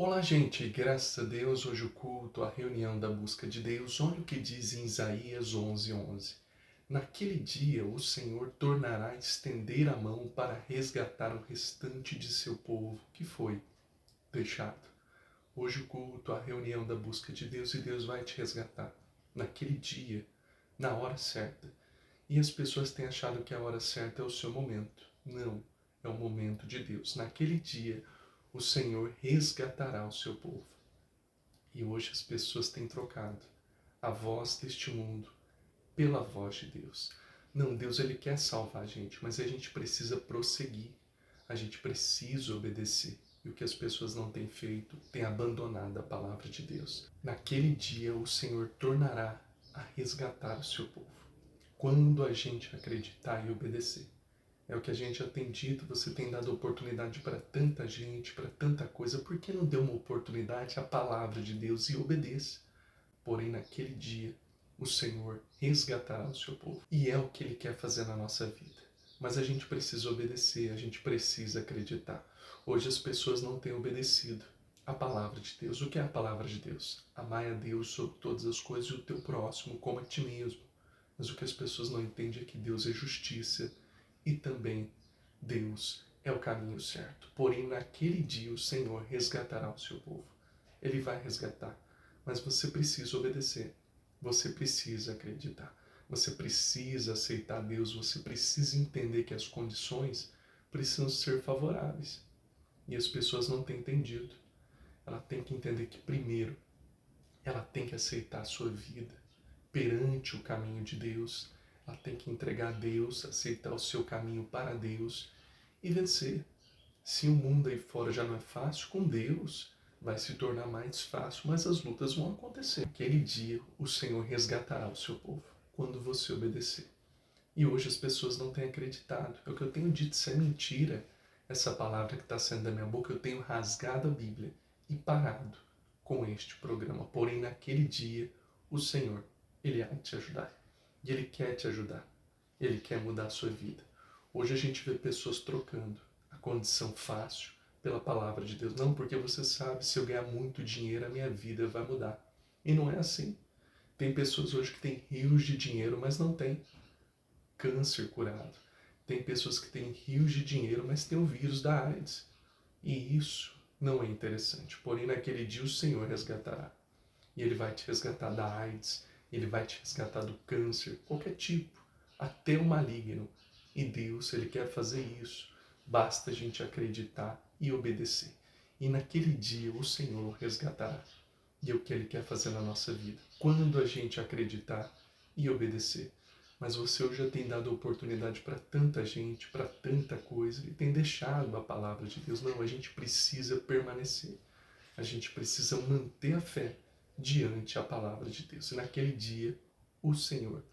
Olá, gente, graças a Deus, hoje o culto, a reunião da busca de Deus, olha o que diz em Isaías 11:11. Naquele dia o Senhor tornará a estender a mão para resgatar o restante de seu povo que foi deixado. Hoje o culto, a reunião da busca de Deus, e Deus vai te resgatar. Naquele dia, na hora certa. E as pessoas têm achado que a hora certa é o seu momento. Não, é o momento de Deus. Naquele dia, o Senhor resgatará o seu povo. E hoje as pessoas têm trocado a voz deste mundo pela voz de Deus. Não, Deus ele quer salvar a gente, mas a gente precisa prosseguir. A gente precisa obedecer. E o que as pessoas não têm feito, têm abandonado a palavra de Deus. Naquele dia o Senhor tornará a resgatar o seu povo. Quando a gente acreditar e obedecer. É o que a gente já tem dito, você tem dado oportunidade para tanta gente, para tanta coisa, por que não deu uma oportunidade à palavra de Deus e obedeça? Porém, naquele dia, o Senhor resgatará o seu povo. E é o que Ele quer fazer na nossa vida. Mas a gente precisa obedecer, a gente precisa acreditar. Hoje as pessoas não têm obedecido a palavra de Deus. O que é a palavra de Deus? Amai a Deus sobre todas as coisas e o teu próximo como a ti mesmo. Mas o que as pessoas não entendem é que Deus é justiça e também Deus é o caminho certo. Porém, naquele dia o Senhor resgatará o seu povo. Ele vai resgatar, mas você precisa obedecer. Você precisa acreditar. Você precisa aceitar Deus. Você precisa entender que as condições precisam ser favoráveis. E as pessoas não têm entendido. Ela tem que entender que primeiro ela tem que aceitar a sua vida perante o caminho de Deus. Ela tem que entregar a Deus, aceitar o seu caminho para Deus e vencer. Se o mundo aí fora já não é fácil, com Deus vai se tornar mais fácil, mas as lutas vão acontecer. Aquele dia o Senhor resgatará o seu povo, quando você obedecer. E hoje as pessoas não têm acreditado. É o que eu tenho dito, isso é mentira. Essa palavra que está saindo da minha boca, eu tenho rasgado a Bíblia e parado com este programa. Porém, naquele dia, o Senhor, Ele há de te ajudar. E Ele quer te ajudar. Ele quer mudar a sua vida. Hoje a gente vê pessoas trocando a condição fácil pela palavra de Deus. Não, porque você sabe, se eu ganhar muito dinheiro, a minha vida vai mudar. E não é assim. Tem pessoas hoje que têm rios de dinheiro, mas não têm câncer curado. Tem pessoas que têm rios de dinheiro, mas têm o vírus da AIDS. E isso não é interessante. Porém, naquele dia o Senhor resgatará. E Ele vai te resgatar da AIDS, Ele vai te resgatar do câncer, qualquer tipo, até o maligno. E Deus, Ele quer fazer isso. Basta a gente acreditar e obedecer. E naquele dia o Senhor resgatará. E é o que Ele quer fazer na nossa vida. Quando a gente acreditar e obedecer. Mas você hoje já tem dado oportunidade para tanta gente, para tanta coisa, e tem deixado a palavra de Deus. Não, a gente precisa permanecer. A gente precisa manter a fé diante a palavra de Deus. E naquele dia, o Senhor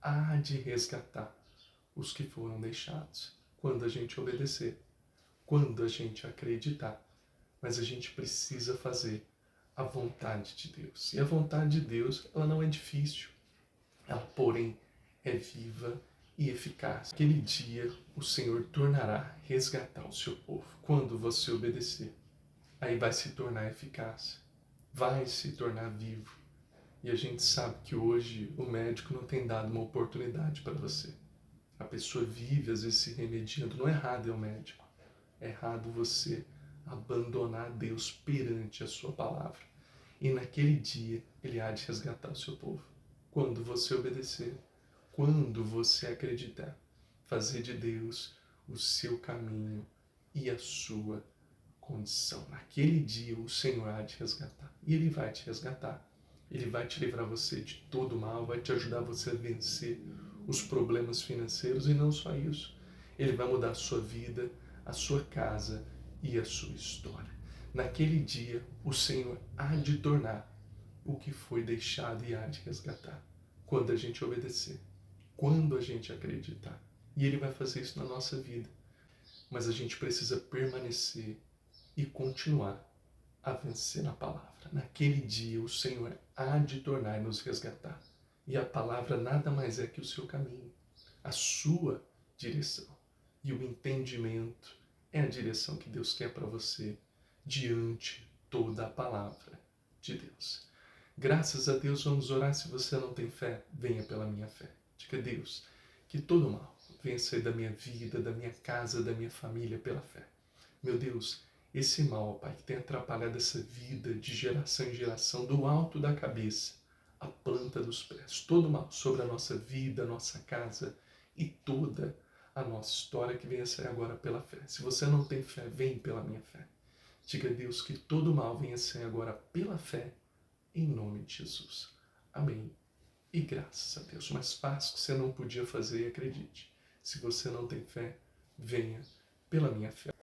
há de resgatar os que foram deixados. Quando a gente obedecer, quando a gente acreditar. Mas a gente precisa fazer a vontade de Deus. E a vontade de Deus, ela não é difícil. Ela, porém, é viva e eficaz. Aquele dia, o Senhor tornará a resgatar o seu povo. Quando você obedecer, aí vai se tornar eficaz. Vai se tornar vivo. E a gente sabe que hoje o médico não tem dado uma oportunidade para você. A pessoa vive, às vezes, se remediando. Não é errado é o médico. É errado você abandonar Deus perante a sua palavra. E naquele dia, Ele há de resgatar o seu povo. Quando você obedecer, quando você acreditar, fazer de Deus o seu caminho e a sua condição. Naquele dia o Senhor há de resgatar. E Ele vai te resgatar. Ele vai te livrar você de todo mal, vai te ajudar você a vencer os problemas financeiros e não só isso. Ele vai mudar a sua vida, a sua casa e a sua história. Naquele dia o Senhor há de tornar o que foi deixado e há de resgatar. Quando a gente obedecer, quando a gente acreditar. E Ele vai fazer isso na nossa vida. Mas a gente precisa permanecer e continuar a vencer na palavra. Naquele dia o Senhor há de tornar e nos resgatar. E a palavra nada mais é que o seu caminho, a sua direção. E o entendimento é a direção que Deus quer para você diante toda a palavra de Deus. Graças a Deus, vamos orar. Se você não tem fé, venha pela minha fé. Diga: Deus, que todo mal venha sair da minha vida, da minha casa, da minha família pela fé. Meu Deus, esse mal, Pai, que tem atrapalhado essa vida de geração em geração, do alto da cabeça à planta dos pés, todo mal sobre a nossa vida, a nossa casa e toda a nossa história, que venha sair agora pela fé. Se você não tem fé, vem pela minha fé. Diga a Deus que todo mal venha sair agora pela fé, em nome de Jesus. Amém. E graças a Deus. Mas faça o que você não podia fazer, e acredite. Se você não tem fé, venha pela minha fé.